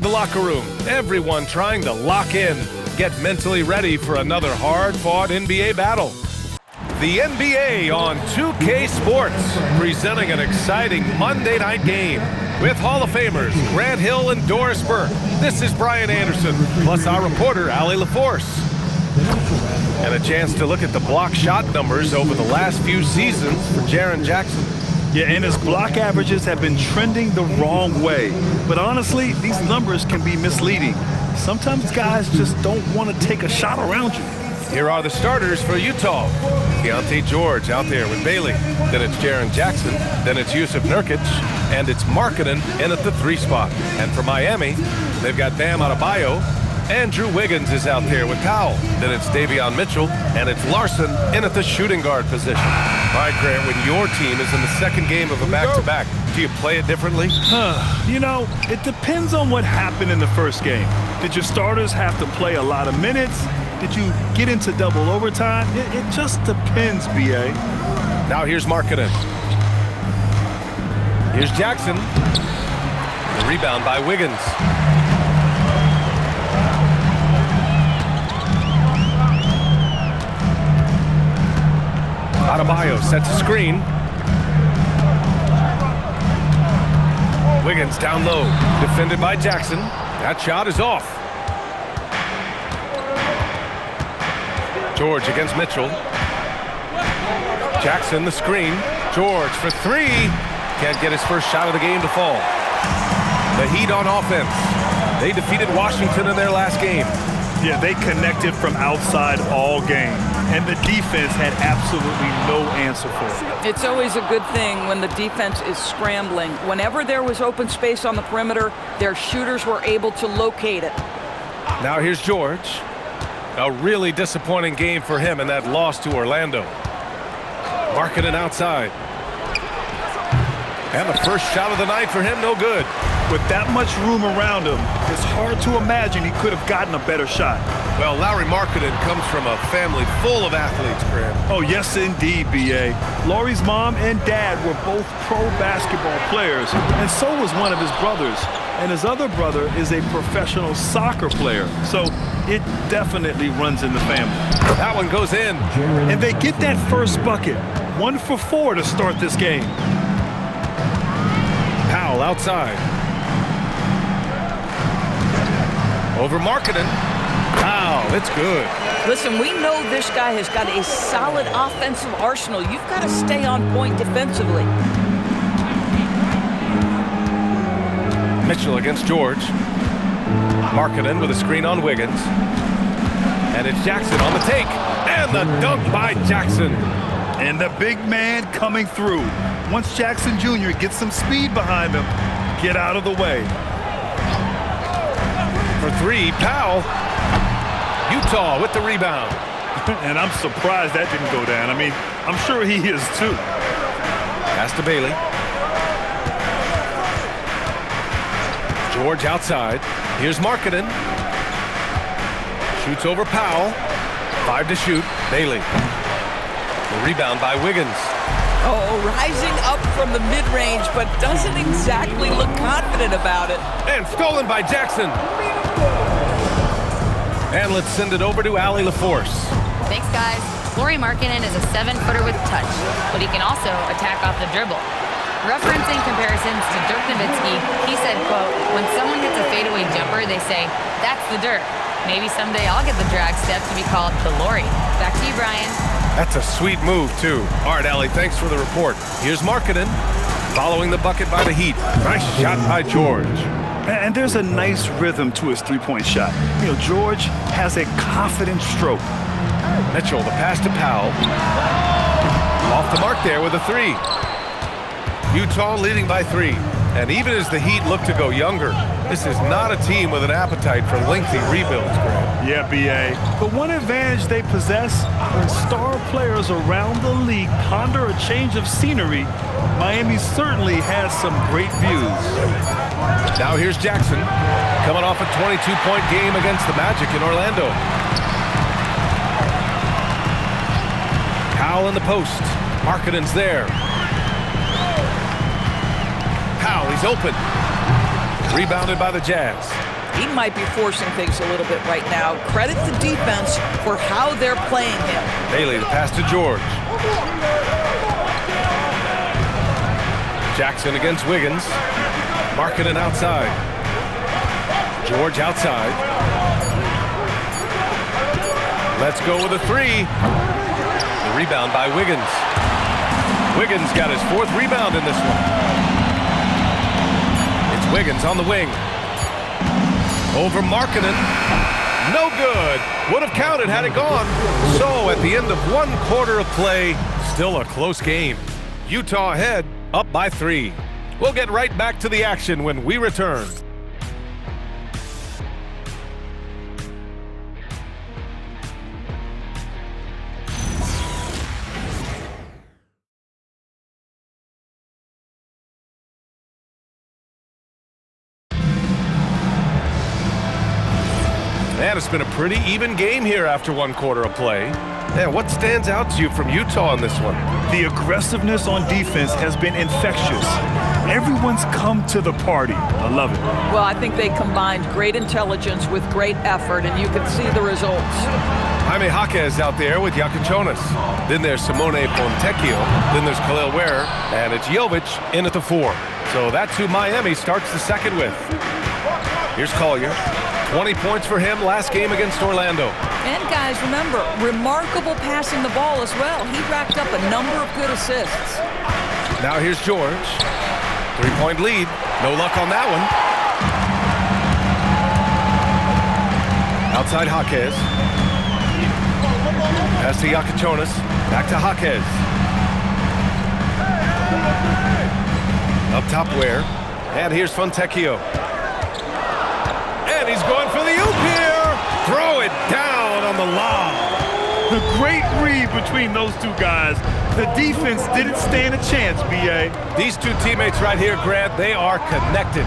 The locker room, everyone trying to lock in, get mentally ready for another hard-fought NBA battle. The NBA on 2K Sports, presenting an exciting Monday night game with Hall of Famers Grant Hill and Doris Burke. This is Brian Anderson, plus our reporter, Allie LaForce. And a chance to look at the block shot numbers over the last few seasons for Jaren Jackson. Yeah, and his block averages have been trending the wrong way. But honestly, these numbers can be misleading. Sometimes guys just don't want to take a shot around you. Here are the starters for Utah. Keontae George out there with Bailey. Then it's Jaren Jackson. Then it's Jusuf Nurkic. And it's Markkanen in at the 3 spot. And for Miami, they've got Bam Adebayo. Andrew Wiggins is out there with Powell. Then it's Davion Mitchell, and it's Larson in at the shooting guard position. All right, Grant, when your team is in the second game of a back-to-back, do you play it differently? You know, it depends on what happened in the first game. Did your starters have to play a lot of minutes? Did you get into double overtime? It just depends, B.A. Now here's Markkanen. Here's Jackson. The rebound by Wiggins. Adebayo sets a screen. Wiggins down low, defended by Jackson. That shot is off. George against Mitchell. Jackson the screen. George for 3. Can't get his first shot of the game to fall. The Heat on offense. They defeated Washington in their last game. Yeah, they connected from outside all game, and the defense had absolutely no answer for it. It's always a good thing when the defense is scrambling. Whenever there was open space on the perimeter, their shooters were able to locate it. Now here's George. A really disappointing game for him in that loss to Orlando. Markkanen outside. And the first shot of the night for him, no good. With that much room around him, it's hard to imagine he could have gotten a better shot. Well, Lauri Markkanen comes from a family full of athletes, Grant. Oh, yes, indeed, B.A. Lauri's mom and dad were both pro basketball players, and so was one of his brothers. And his other brother is a professional soccer player, so it definitely runs in the family. That one goes in. And they get that first bucket, 1 for 4 to start this game. Powell outside. Over Markkanen. Powell, it's good. Listen, we know this guy has got a solid offensive arsenal. You've got to stay on point defensively. Mitchell against George. Markkanen with a screen on Wiggins. And it's Jackson on the take. And the dunk by Jackson. And the big man coming through. Once Jackson Jr. gets some speed behind him, get out of the way. For 3, Powell. Utah with the rebound. And I'm surprised that didn't go down. I mean, I'm sure he is too. Pass to Bailey. George outside. Here's Markkanen. Shoots over Powell. 5 to shoot. Bailey. The rebound by Wiggins. Oh, rising up from the mid-range, but doesn't exactly look confident about it. And stolen by Jackson. And let's send it over to Allie LaForce. Thanks, guys. Lauri Markkanen is a 7-footer with touch, but he can also attack off the dribble. Referencing comparisons to Dirk Nowitzki, he said, quote, when someone hits a fadeaway jumper, they say, that's the Dirk. Maybe someday I'll get the drag step to be called the Lauri. Back to you, Brian. That's a sweet move, too. All right, Allie, thanks for the report. Here's Markkanen, following the bucket by the Heat. Nice shot by George. And there's a nice rhythm to his three-point shot. You know, George has a confident stroke. Mitchell, the pass to Powell. Off the mark there with a 3. Utah leading by 3. And even as the Heat look to go younger, this is not a team with an appetite for lengthy rebuilds, Grant. Yeah, B.A. But one advantage they possess, when star players around the league ponder a change of scenery, Miami certainly has some great views. Now here's Jackson, coming off a 22-point game against the Magic in Orlando. Powell in the post. Markkanen's there. Powell, he's open. Rebounded by the Jazz. He might be forcing things a little bit right now. Credit the defense for how they're playing him. Bailey, the pass to George. Jackson against Wiggins. Markkanen outside. George outside. Let's go with a three. The rebound by Wiggins. Wiggins got his 4th rebound in this one. It's Wiggins on the wing. Over Markkanen. No good. Would have counted had it gone. So at the end of 1 quarter of play, still a close game. Utah ahead, up by 3. We'll get right back to the action when we return. Man, it's been a pretty even game here after 1 quarter of play. Yeah, what stands out to you from Utah in this one? The aggressiveness on defense has been infectious. Everyone's come to the party. I love it. Well, I think they combined great intelligence with great effort, and you can see the results. Jaime Jaquez out there with Iaquinchonas. Then there's Simone Fontecchio. Then there's Khalil Ware. And it's Jovic in at the 4. So that's who Miami starts the second with. Here's Collier. 20 points for him last game against Orlando. And guys, remember, remarkable passing the ball as well. He racked up a number of good assists. Now here's George. 3-point lead. No luck on that one. Outside Jaquez. Pass to Iaquinchonas. Back to Jaquez. Up top Ware. And here's Fontecchio. And he's going for the oop here. Throw it down on the lob. The great read between those two guys. The defense didn't stand a chance, B.A. These two teammates right here, Grant, they are connected.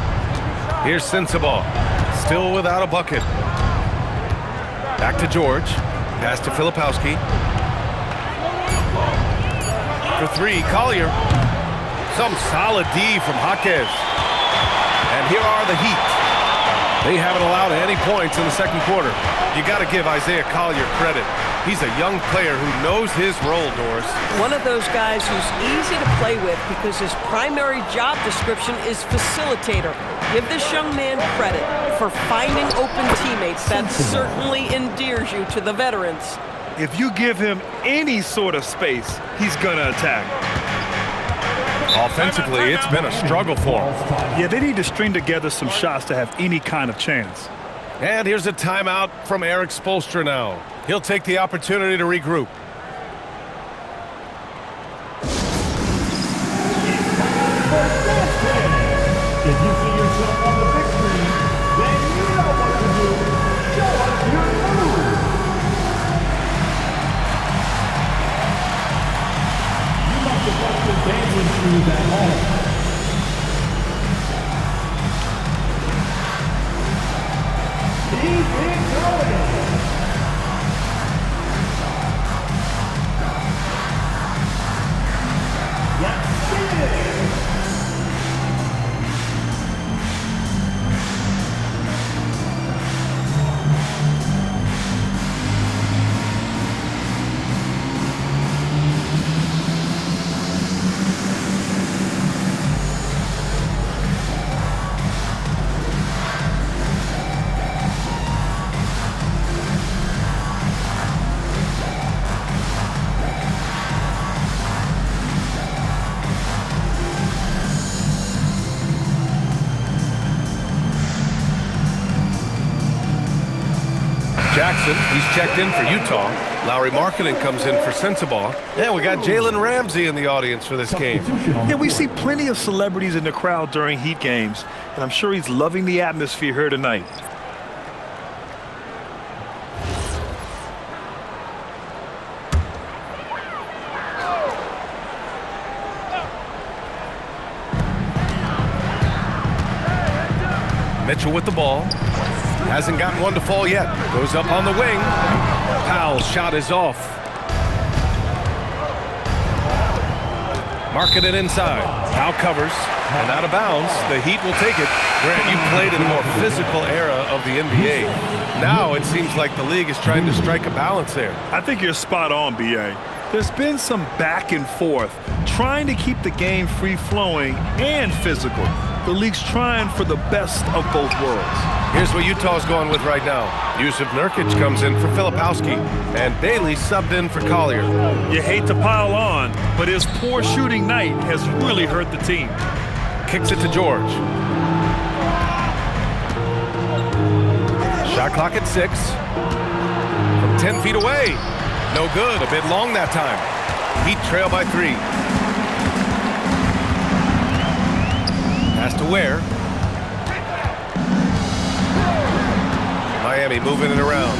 Here's Sensabaugh. Still without a bucket. Back to George. Pass to Filipowski. For 3, Collier. Some solid D from Jaquez. And here are the Heat. They haven't allowed any points in the second quarter. You got to give Isaiah Collier credit. He's a young player who knows his role, Doris. One of those guys who's easy to play with because his primary job description is facilitator. Give this young man credit for finding open teammates. That certainly endears you to the veterans. If you give him any sort of space, he's going to attack. Offensively, it's been a struggle for him. Yeah, they need to string together some shots to have any kind of chance. And here's a timeout from Eric Spoelstra now. He'll take the opportunity to regroup. If you see yourself on the big screen, then you know what to do. Show us your move. You must have watched the dancing shoes at home. Keep it going. Let's see it. Jackson, he's checked in for Utah. Lauri Markkanen comes in for Sensabaugh. Yeah, we got Jalen Ramsey in the audience for this game. Yeah, we see plenty of celebrities in the crowd during Heat games, and I'm sure he's loving the atmosphere here tonight. Mitchell with the ball. Hasn't gotten one to fall yet. Goes up on the wing. Powell's shot is off. Markkanen inside. Powell covers. And out of bounds, the Heat will take it. Grant, you played in a more physical era of the NBA. Now it seems like the league is trying to strike a balance there. I think you're spot on, B.A. There's been some back and forth, trying to keep the game free-flowing and physical. The league's trying for the best of both worlds. Here's what Utah's going with right now. Jusuf Nurkic comes in for Filipowski, and Bailey subbed in for Collier. You hate to pile on, but his poor shooting night has really hurt the team. Kicks it to George. Shot clock at 6. From 10 feet away. No good. A bit long that time. Heat trail by 3. Pass to Ware. Miami moving it around.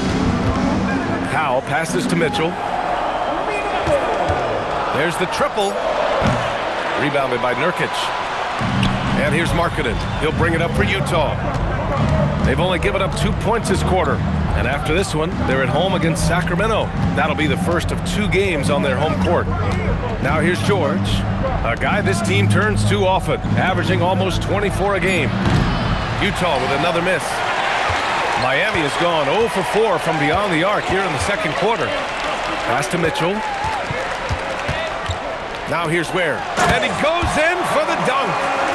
Powell passes to Mitchell. There's the triple. Rebounded by Nurkic. And here's Markkanen. He'll bring it up for Utah. They've only given up 2 points this quarter. And after this one, they're at home against Sacramento. That'll be the first of 2 games on their home court. Now here's George, a guy this team turns to often, averaging almost 24 a game. Utah with another miss. Miami has gone 0 for 4 from beyond the arc here in the second quarter. Pass to Mitchell. Now here's Ware. And he goes in for the dunk.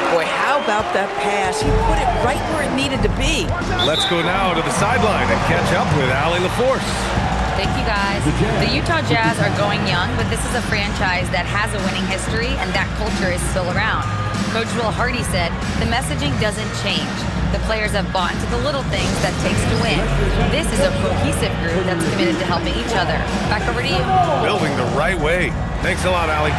Boy, how about that pass? He put it right where it needed to be. Let's go now to the sideline and catch up with Allie LaForce. Thank you, guys. The Utah Jazz are going young, but this is a franchise that has a winning history, and that culture is still around. Coach Will Hardy said, the messaging doesn't change. The players have bought into the little things that takes to win. This is a cohesive group that's committed to helping each other. Back over to you. Building the right way. Thanks a lot, Allie.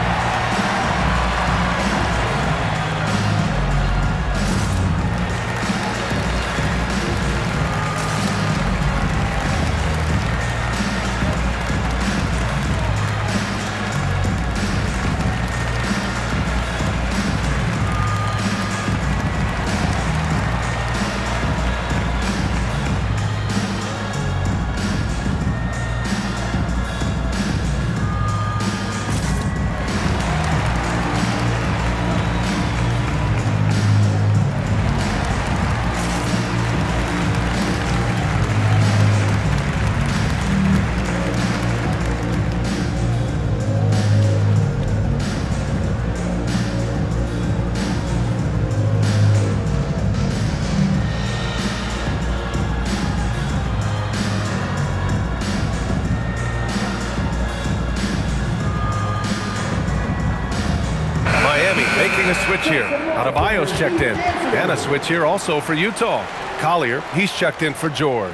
Making a switch here. Adebayo's checked in. And a switch here also for Utah. Collier, he's checked in for George.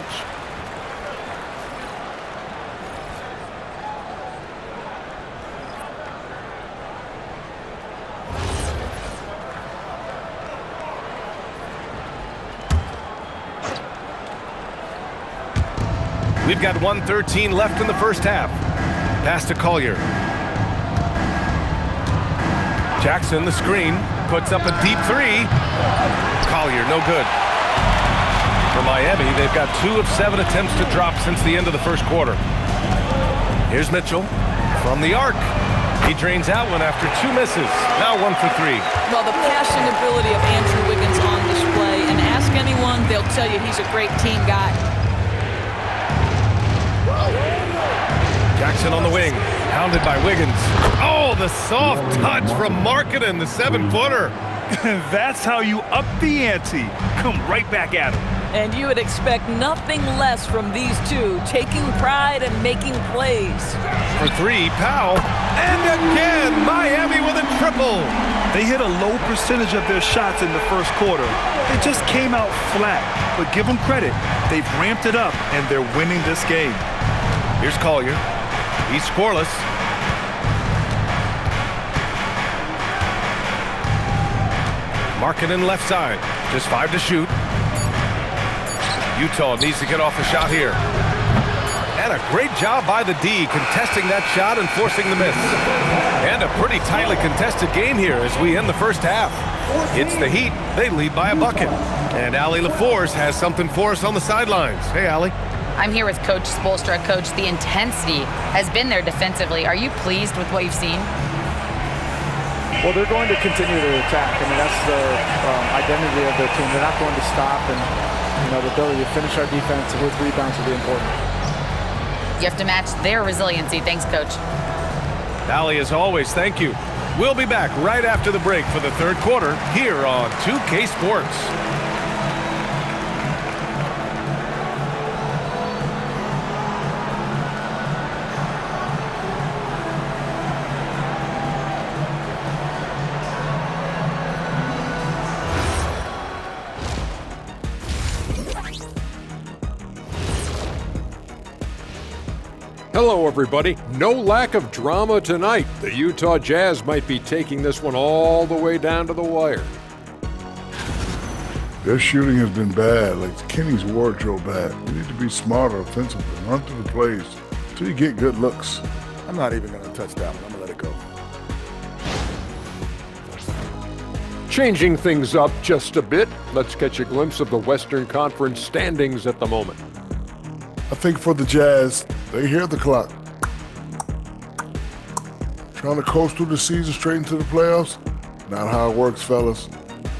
We've got 1:13 left in the first half. Pass to Collier. Jackson, the screen, puts up a deep 3. Collier, no good. For Miami, they've got 2 of 7 attempts to drop since the end of the first quarter. Here's Mitchell from the arc. He drains out one after 2 misses. Now 1 for 3. Well, the passing ability of Andrew Wiggins on display, and ask anyone, they'll tell you he's a great team guy. Jackson on the wing, pounded by Wiggins. Oh, the soft touch from Markkanen, the 7-footer. That's how you up the ante. Come right back at him. And you would expect nothing less from these two, taking pride and making plays. For 3, Powell. And again, Miami with a triple. They hit a low percentage of their shots in the first quarter. They just came out flat. But give them credit. They've ramped it up, and they're winning this game. Here's Collier. He's scoreless. Markkanen left side. Just 5 to shoot. Utah needs to get off a shot here. And a great job by the D contesting that shot and forcing the miss. And a pretty tightly contested game here as we end the first half. It's the Heat. They lead by a bucket. And Allie LaForce has something for us on the sidelines. Hey, Allie. I'm here with Coach Spoelstra. Coach, the intensity has been there defensively. Are you pleased with what you've seen? Well, they're going to continue to attack. I mean, that's the identity of their team. They're not going to stop, and the ability to finish our defense with rebounds will be important. You have to match their resiliency. Thanks, Coach. Allie, as always, thank you. We'll be back right after the break for the third quarter here on 2K Sports. Hello, everybody. No lack of drama tonight. The Utah Jazz might be taking this one all the way down to the wire. Their shooting has been bad, like Kenny's wardrobe bad. We need to be smarter offensively, run through the plays until you get good looks. I'm not even going to touch that one. I'm going to let it go. Changing things up just a bit, let's catch a glimpse of the Western Conference standings at the moment. I think for the Jazz, they hear the clock. Trying to coast through the season straight into the playoffs? Not how it works, fellas.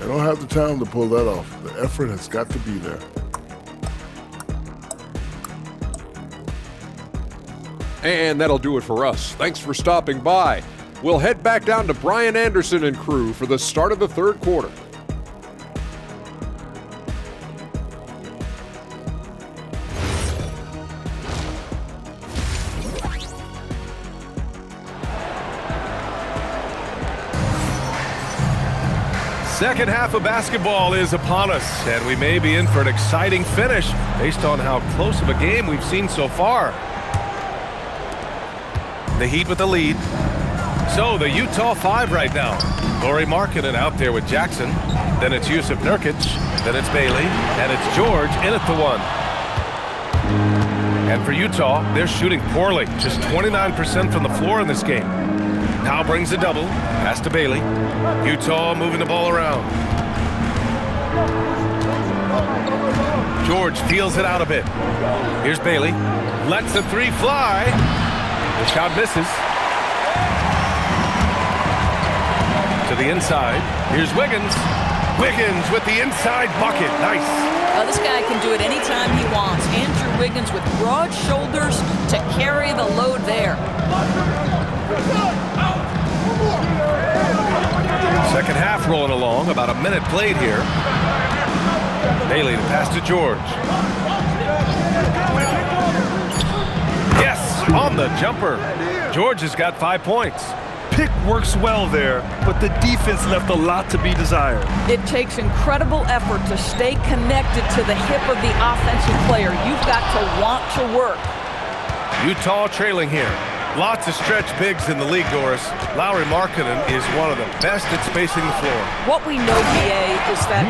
They don't have the talent to pull that off. The effort has got to be there. And that'll do it for us. Thanks for stopping by. We'll head back down to Brian Anderson and crew for the start of the third quarter. Second half of basketball is upon us, and we may be in for an exciting finish based on how close of a game we've seen so far. The Heat with the lead. So the Utah 5 right now. Lauri Markkanen out there with Jackson. Then it's Jusuf Nurkic. Then it's Bailey. And it's George in at the 1. And for Utah, they're shooting poorly. Just 29% from the floor in this game. Powell brings a double. Pass to Bailey. Utah moving the ball around. George feels it out a bit. Here's Bailey. Lets the 3 fly. The shot misses. To the inside. Here's Wiggins. Wiggins with the inside bucket. Nice. This guy can do it anytime he wants. Andrew Wiggins with broad shoulders to carry the load there. Second half rolling along. About a minute played here. Bailey to pass to George. Yes, on the jumper. George has got 5 points. Pick works well there, but the defense left a lot to be desired. It takes incredible effort to stay connected to the hip of the offensive player. You've got to want to work. Utah trailing here. Lots of stretch bigs in the league, Doris. Lauri Markkanen is one of the best at spacing the floor. What we know, BA, is that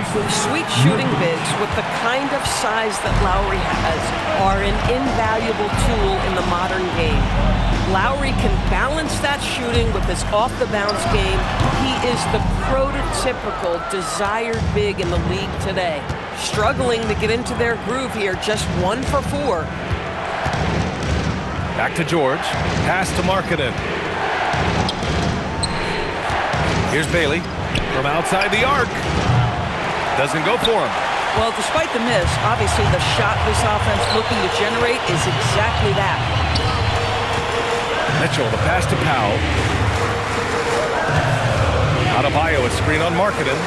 sweet shooting bigs with the kind of size that Lauri has are an invaluable tool in the modern game. Lauri can balance that shooting with his off-the-bounce game. He is the prototypical desired big in the league today. Struggling to get into their groove here, just 1 for 4. Back to George. Pass to Markkanen. Here's Bailey from outside the arc. Doesn't go for him. Well, despite the miss, obviously the shot this offense looking to generate is exactly that. Mitchell, the pass to Powell. Adebayo, a screen on Markkanen.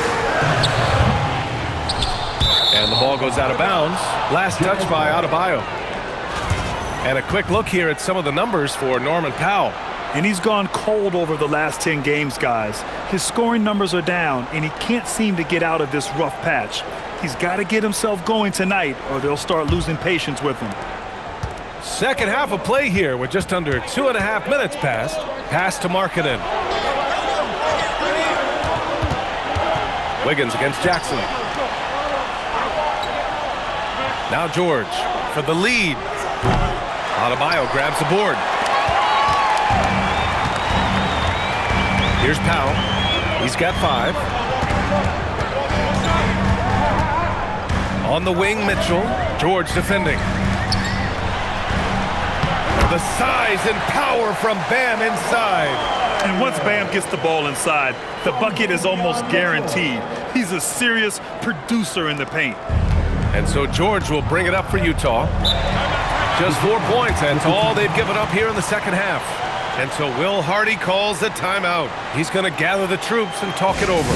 And the ball goes out of bounds. Last touch by Adebayo. And a quick look here at some of the numbers for Norman Powell. And he's gone cold over the last 10 games, guys. His scoring numbers are down, and he can't seem to get out of this rough patch. He's got to get himself going tonight, or they'll start losing patience with him. Second half of play here with just under 2.5 minutes passed. Pass to Markkanen. Wiggins against Jackson. Now George for the lead. Adebayo grabs the board. Here's Powell. He's got 5. On the wing, Mitchell. George defending. The size and power from Bam inside. And once Bam gets the ball inside, the bucket is almost guaranteed. He's a serious producer in the paint. And so George will bring it up for Utah. Just 4 points. That's all they've given up here in the second half. And so Will Hardy calls the timeout. He's going to gather the troops and talk it over.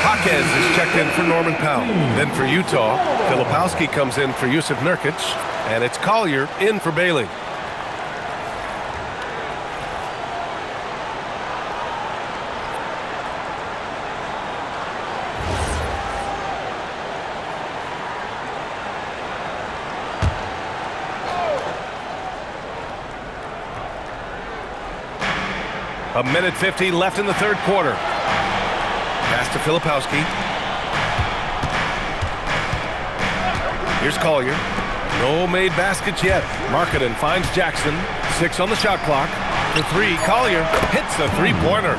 Jaquez is checked in for Norman Powell. Then for Utah, Filipowski comes in for Yusuf Nurkic, and it's Collier in for Bailey. A minute 50 left in the third quarter. Pass to Filipowski. Here's Collier. No made baskets yet. Markkanen finds Jackson. 6 on the shot clock. For 3, Collier hits the three-pointer.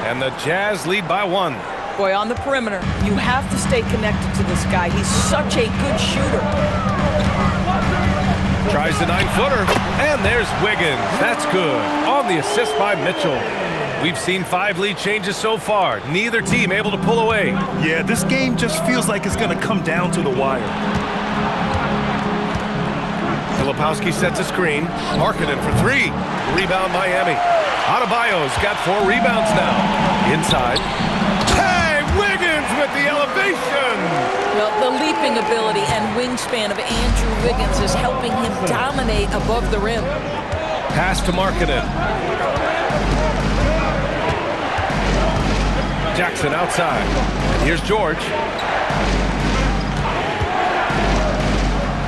And the Jazz lead by 1. Boy, on the perimeter, you have to stay connected to this guy. He's such a good shooter. Tries the 9-footer, and there's Wiggins. That's good. On the assist by Mitchell. We've seen 5 lead changes so far. Neither team able to pull away. Yeah, this game just feels like it's going to come down to the wire. Filipowski sets a screen. Markkanen for 3. Rebound Miami. Adebayo's got 4 rebounds now. Inside. Hey, Wiggins with the elevation! Well, the leaping ability and wingspan of Andrew Wiggins is helping him dominate above the rim. Pass to Markkanen. Jackson outside. And here's George.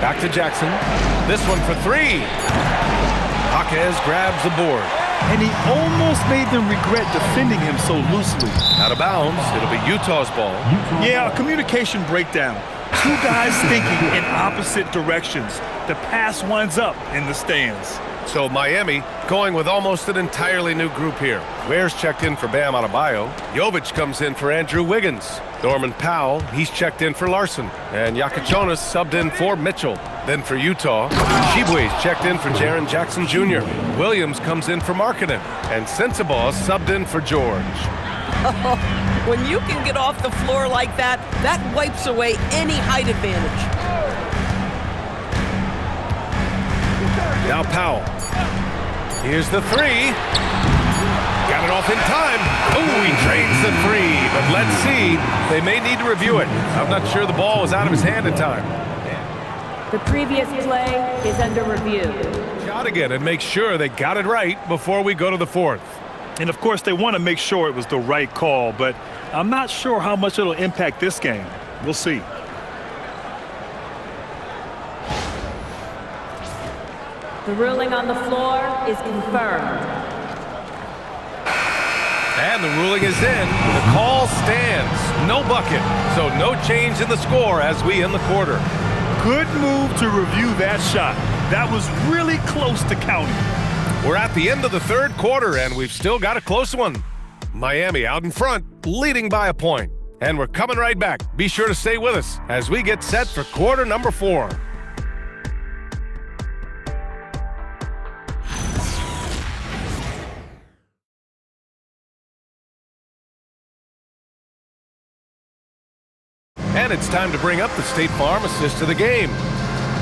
Back to Jackson. This one for 3. Jaquez grabs the board. And he almost made them regret defending him so loosely. Out of bounds. It'll be Utah's ball. Yeah, a communication breakdown. 2 guys thinking in opposite directions. The pass winds up in the stands. So Miami going with almost an entirely new group here. Ware's checked in for Bam Adebayo. Jovic comes in for Andrew Wiggins. Norman Powell, he's checked in for Larson. And Yakachonis subbed in for Mitchell. Then for Utah, Tshiebwe's checked in for Jaren Jackson Jr. Williams comes in for Markkanen. And Sensabaugh subbed in for George. When you can get off the floor like that, that wipes away any height advantage. Now Powell. Here's the 3. Got it off in time. Oh, he drains the 3. But let's see. They may need to review it. I'm not sure the ball was out of his hand in time. The previous play is under review. Shot again and make sure they got it right before we go to the 4th. And of course, they want to make sure it was the right call, but I'm not sure how much it'll impact this game. We'll see. The ruling on the floor is confirmed. And the ruling is in. The call stands. No bucket. So no change in the score as we end the quarter. Good move to review that shot. That was really close to counting. We're at the end of the third quarter, and we've still got a close one. Miami out in front, leading by a point. And we're coming right back. Be sure to stay with us as we get set for quarter number 4. And it's time to bring up the State Farm assist of the game.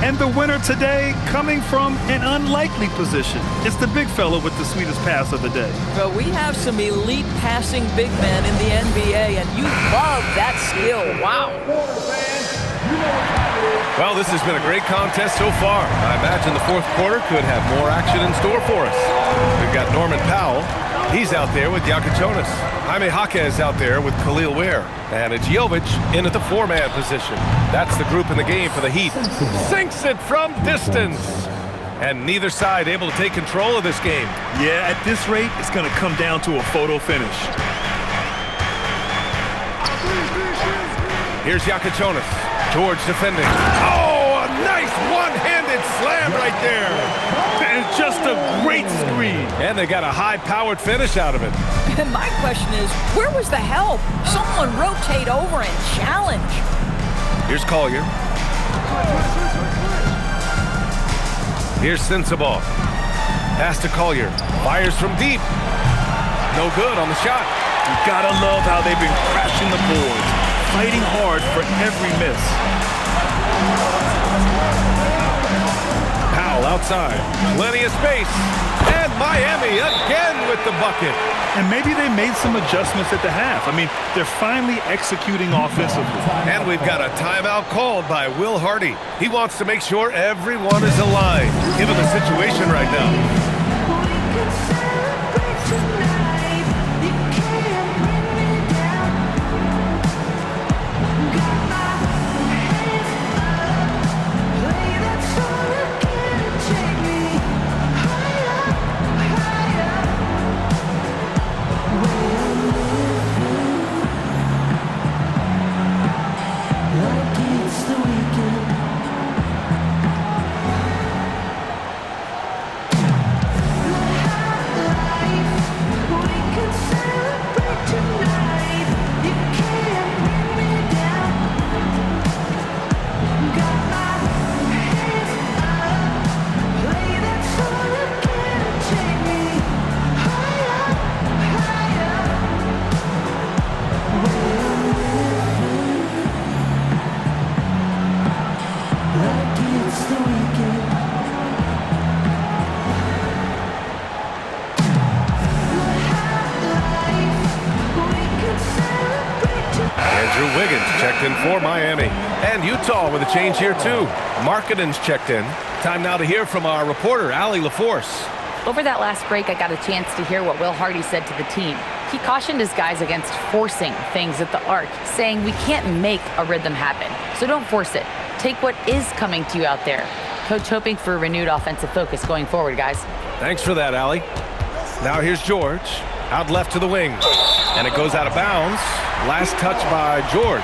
And the winner today coming from an unlikely position. It's the big fella with the sweetest pass of the day. Well, we have some elite passing big men in the NBA, and you love that skill. Wow. Well, this has been a great contest so far. I imagine the fourth quarter could have more action in store for us. We've got Norman Powell. He's out there with Jaka Jonas. Jaime Jaquez out there with Khalil Ware. And it's Jovic in at the four-man position. That's the group in the game for the Heat. Sinks it from distance. And neither side able to take control of this game. Yeah, at this rate, it's going to come down to a photo finish. Here's Jaka Jonas. George defending. Oh, a nice one-handed slam right there. And just a great screen. And they got a high-powered finish out of it. And my question is, where was the help? Someone rotate over and challenge. Here's Collier. Here's Sensabaugh. Pass to Collier. Fires from deep. No good on the shot. You gotta love how they've been crashing the boards, fighting hard for every miss. Powell outside. Plenty of space. And Miami again with the bucket. And maybe they made some adjustments at the half. I mean, they're finally executing offensively. And we've got a timeout called by Will Hardy. He wants to make sure everyone is aligned, given the situation right now. Andrew Wiggins checked in for Miami. And Utah with a change here too. Markkanen's checked in. Time now to hear from our reporter, Allie LaForce. Over that last break, I got a chance to hear what Will Hardy said to the team. He cautioned his guys against forcing things at the arc, saying we can't make a rhythm happen, so don't force it. Take what is coming to you out there. Coach hoping for a renewed offensive focus going forward, guys. Thanks for that, Allie. Now here's George, out left to the wing. And it goes out of bounds. Last touch by George.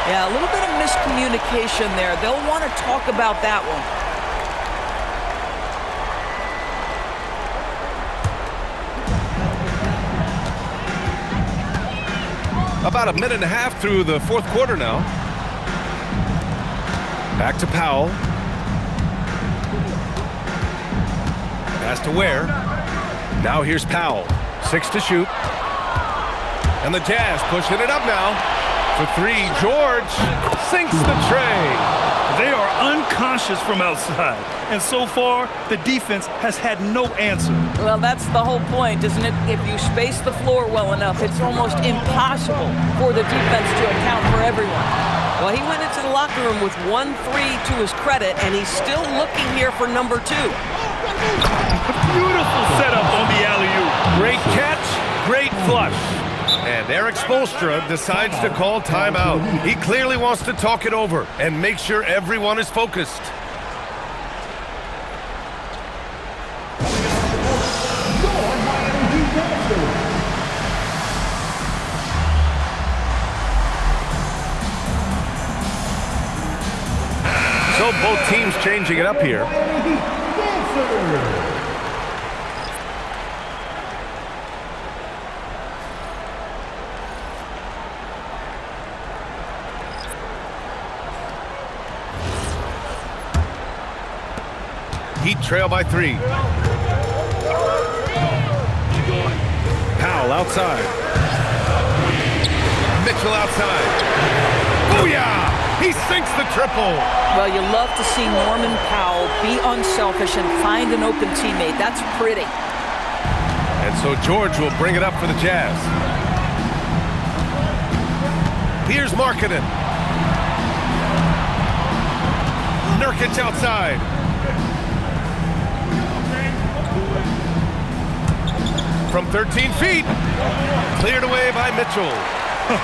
Yeah, a little bit of miscommunication there. They'll want to talk about that one. About a minute and a half through the fourth quarter now. Back to Powell. Pass to Ware. Now here's Powell. 6 to shoot. And the Jazz pushing it up now. For 3, George sinks the tray. They are unconscious from outside. And so far, the defense has had no answer. Well, that's the whole point, isn't it? If you space the floor well enough, it's almost impossible for the defense to account for everyone. Well, he went into the locker room with 1 3 to his credit, and he's still looking here for number 2. Beautiful setup on the alley-oop. Great catch, great flush. And Eric Spoelstra decides to call timeout. He clearly wants to talk it over and make sure everyone is focused. So both teams changing it up here. Heat trail by 3. Powell outside. Mitchell outside. Booyah! He sinks the triple. Well, you love to see Norman Powell be unselfish and find an open teammate. That's pretty. And so George will bring it up for the Jazz. Here's Markkanen. Nurkic outside. From 13 feet. Cleared away by Mitchell.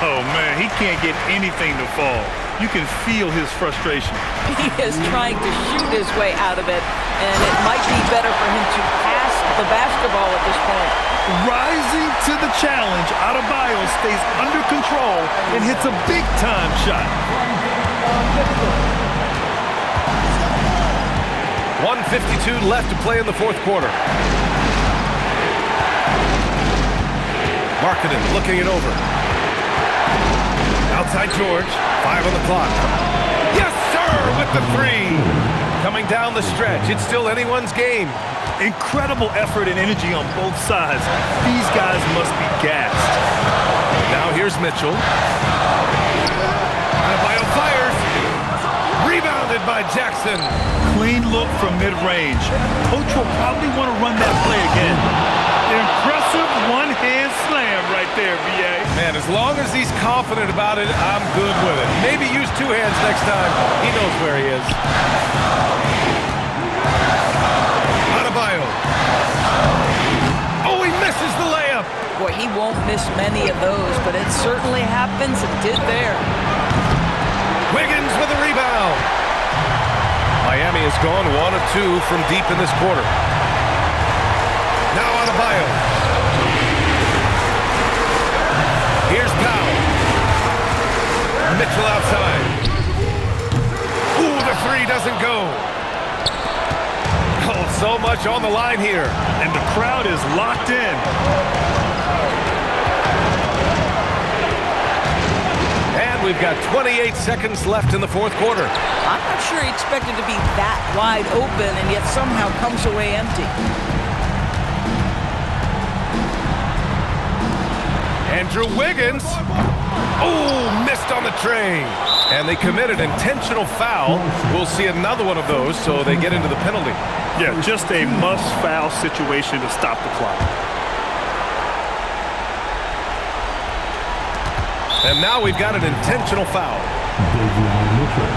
Oh, man, he can't get anything to fall. You can feel his frustration. He is trying to shoot his way out of it, and it might be better for him to pass the basketball at this point. Rising to the challenge, Adebayo stays under control and hits a big-time shot. 1:52 left to play in the fourth quarter. Markkanen looking it over. Outside George, 5 on the clock. Yes, sir, with the 3. Coming down the stretch, it's still anyone's game. Incredible effort and energy on both sides. These guys must be gassed. Now here's Mitchell. Adebayo fires. Rebounded by Jackson. Clean look from mid-range. Coach will probably want to run that play again. Impressive one-hand slam right there, B.A. Man, as long as he's confident about it, I'm good with it. Maybe use 2 hands next time. He knows where he is. Adebayo. Oh, he misses the layup. Boy, he won't miss many of those, but it certainly happens and did there. Wiggins with a rebound. Miami has gone 1 of 2 from deep in this quarter. Now Adebayo. Here's Powell. Mitchell outside. Ooh, the 3 doesn't go. Oh, so much on the line here. And the crowd is locked in. And we've got 28 seconds left in the fourth quarter. I'm not sure he expected to be that wide open and yet somehow comes away empty. Andrew Wiggins. Oh, missed on the tray. And they committed intentional foul. We'll see another one of those, so they get into the penalty. Yeah, just a must-foul situation to stop the clock. And now we've got an intentional foul. Davion Mitchell.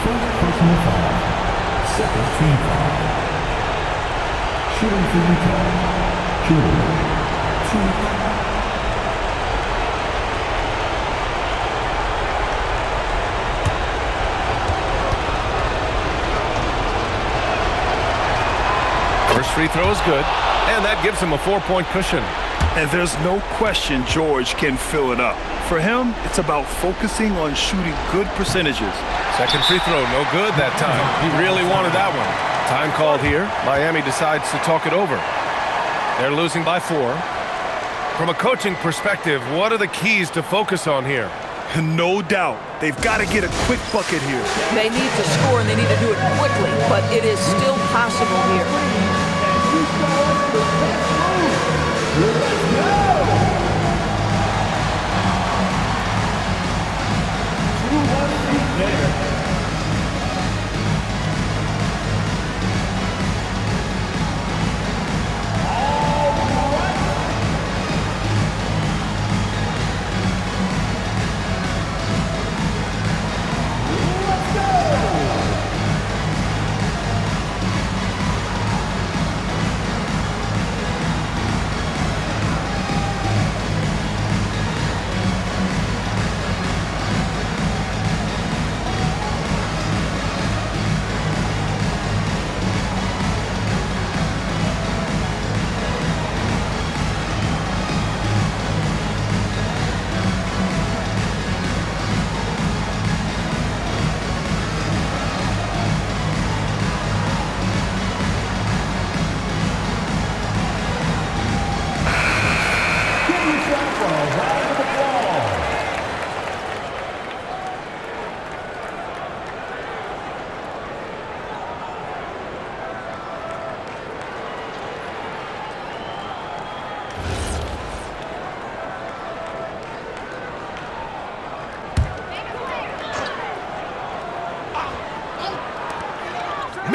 First personal foul. Second team foul. Shooting for Utah. Jordan. 2. First free throw is good, and that gives him a 4-point cushion. And there's no question George can fill it up. For him, it's about focusing on shooting good percentages. Second free throw, no good that time. He really wanted that one. Time called here. Miami decides to talk it over. They're losing by 4. From a coaching perspective, what are the keys to focus on here? No doubt. They've got to get a quick bucket here. They need to score and they need to do it quickly, but it is still possible here.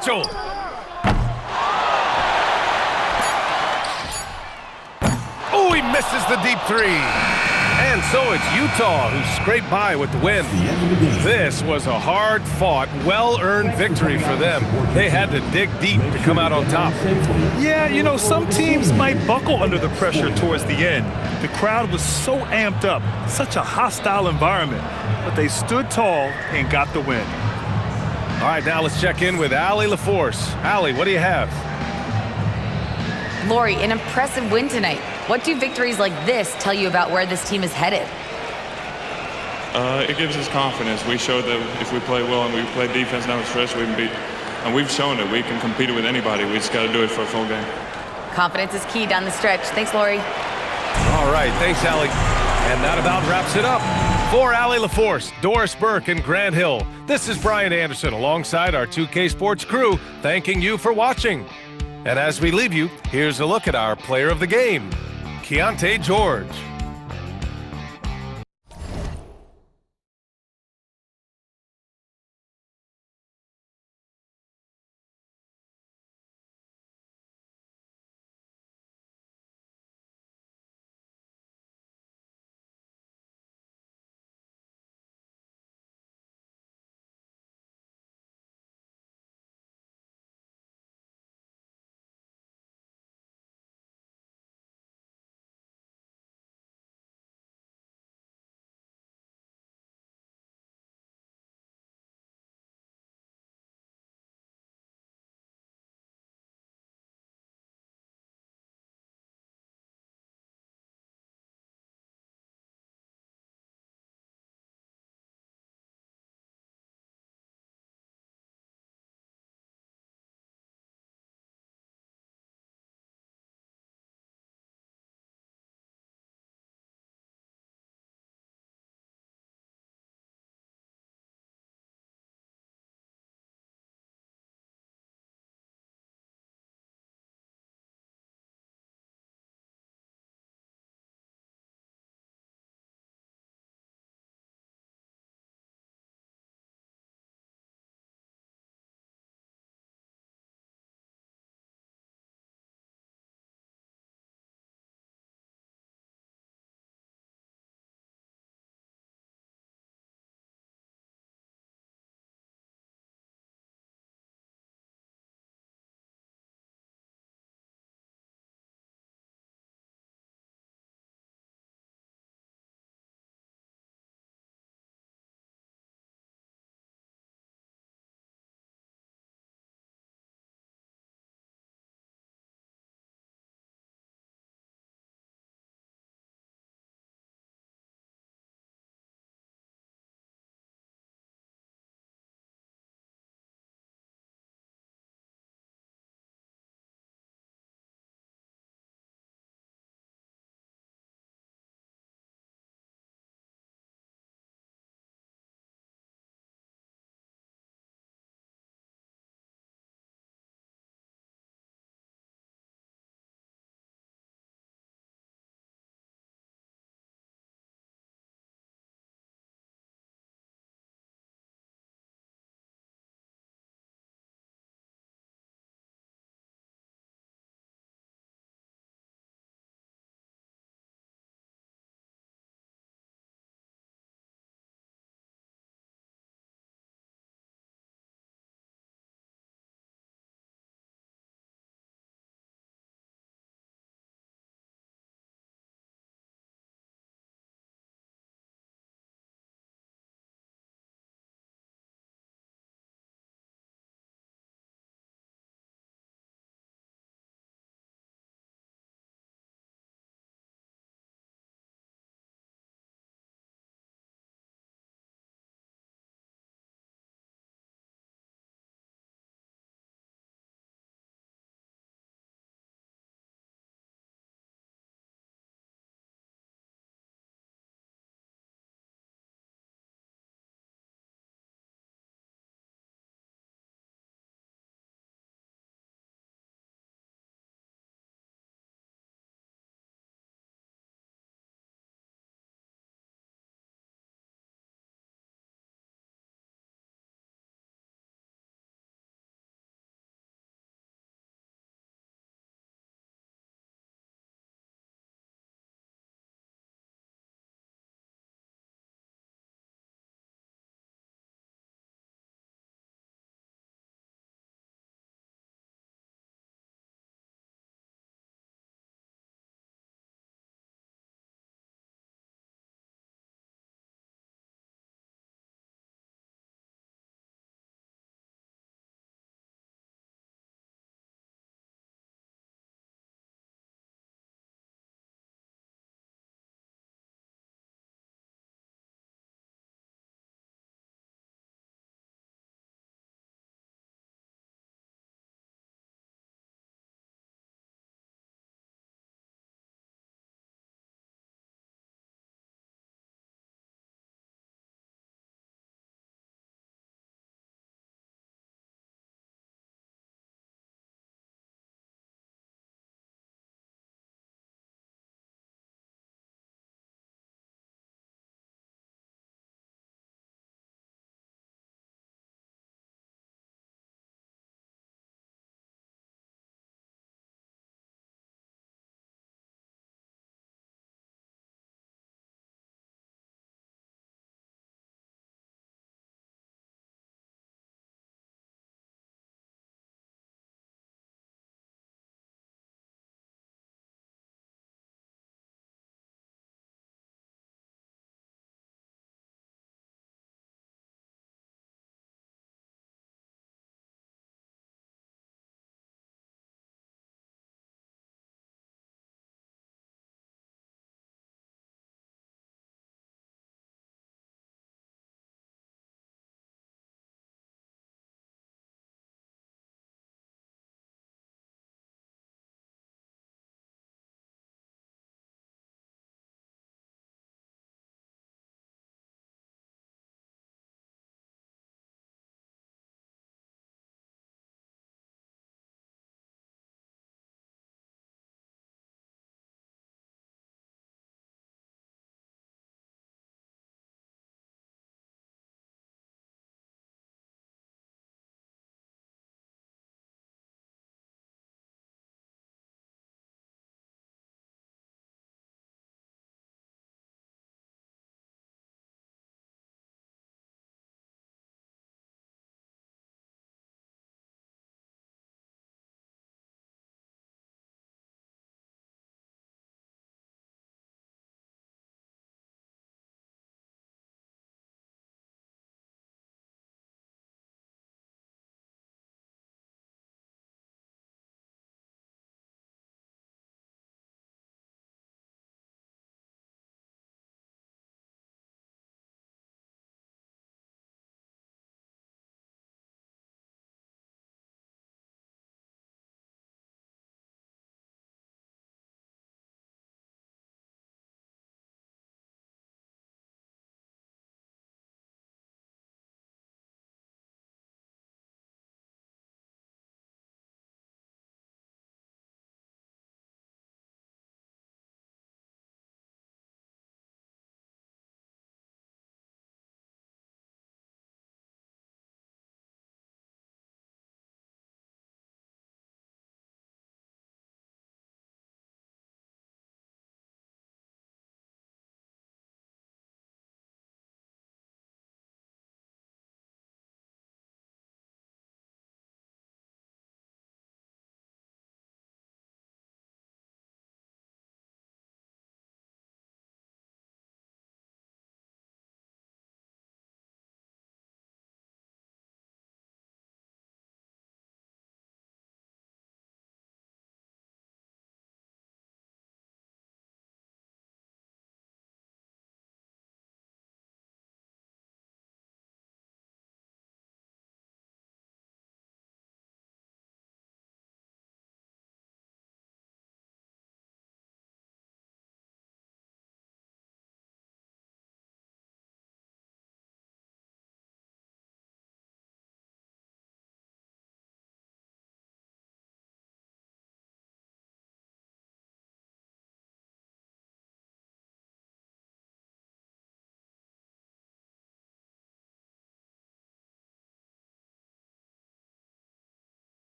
Mitchell. Oh, he misses the deep three. And so it's Utah who scraped by with the win. This was a hard-fought, well-earned victory for them. They had to dig deep to come out on top. Yeah, you know, some teams might buckle under the pressure towards the end. The crowd was so amped up, such a hostile environment, but they stood tall and got the win. All right, now let's check in with Allie LaForce. Allie, what do you have? Lori, an impressive win tonight. What do victories like this tell you about where this team is headed? It gives us confidence. We showed that if we play well and we play defense down the stretch, we can beat. And we've shown that we can compete with anybody. We just got to do it for a full game. Confidence is key down the stretch. Thanks, Lori. All right, thanks, Allie. And that about wraps it up. For Allie LaForce, Doris Burke, and Grant Hill, this is Brian Anderson alongside our 2K Sports crew, thanking you for watching. And as we leave you, here's a look at our player of the game, Keontae George.